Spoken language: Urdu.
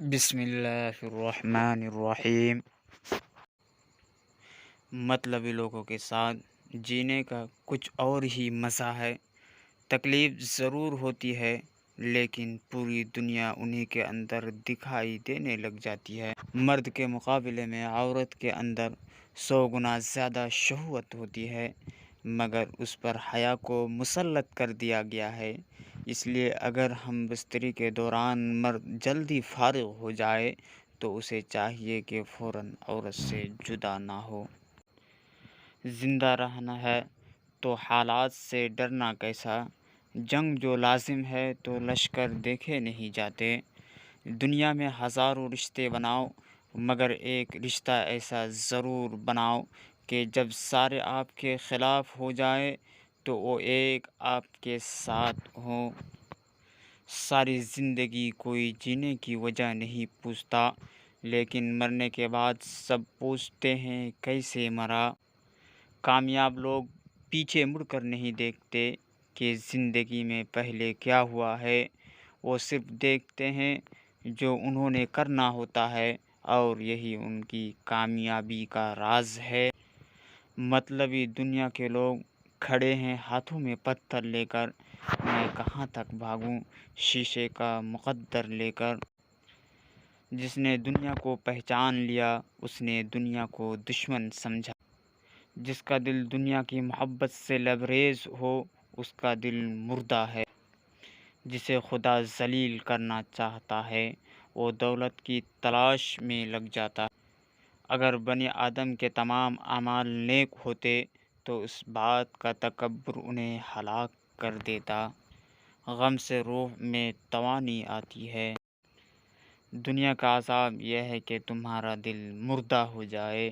بسم اللہ الرحمن الرحیم۔ مطلبی لوگوں کے ساتھ جینے کا کچھ اور ہی مزہ ہے۔ تکلیف ضرور ہوتی ہے لیکن پوری دنیا انہی کے اندر دکھائی دینے لگ جاتی ہے۔ مرد کے مقابلے میں عورت کے اندر 100 گنا زیادہ شہوت ہوتی ہے، مگر اس پر حیا کو مسلط کر دیا گیا ہے۔ اس لیے اگر ہم بستری کے دوران مرد جلدی فارغ ہو جائے تو اسے چاہیے کہ فوراً عورت سے جدا نہ ہو۔ زندہ رہنا ہے تو حالات سے ڈرنا کیسا، جنگ جو لازم ہے تو لشکر دیکھے نہیں جاتے۔ دنیا میں ہزاروں رشتے بناؤ مگر ایک رشتہ ایسا ضرور بناؤ کہ جب سارے آپ کے خلاف ہو جائے تو وہ ایک آپ کے ساتھ ہو۔ ساری زندگی کوئی جینے کی وجہ نہیں پوچھتا، لیکن مرنے کے بعد سب پوچھتے ہیں کیسے مرا۔ کامیاب لوگ پیچھے مڑ کر نہیں دیکھتے کہ زندگی میں پہلے کیا ہوا ہے، وہ صرف دیکھتے ہیں جو انہوں نے کرنا ہوتا ہے، اور یہی ان کی کامیابی کا راز ہے۔ مطلبی دنیا کے لوگ کھڑے ہیں ہاتھوں میں پتھر لے کر، میں کہاں تک بھاگوں شیشے کا مقدر لے کر۔ جس نے دنیا کو پہچان لیا اس نے دنیا کو دشمن سمجھا۔ جس کا دل دنیا کی محبت سے لبریز ہو اس کا دل مردہ ہے۔ جسے خدا ذلیل کرنا چاہتا ہے وہ دولت کی تلاش میں لگ جاتا ہے۔ اگر بنی آدم کے تمام اعمال نیک ہوتے تو اس بات کا تکبر انہیں ہلاک کر دیتا۔ غم سے روح میں توانی آتی ہے۔ دنیا کا عذاب یہ ہے کہ تمہارا دل مردہ ہو جائے۔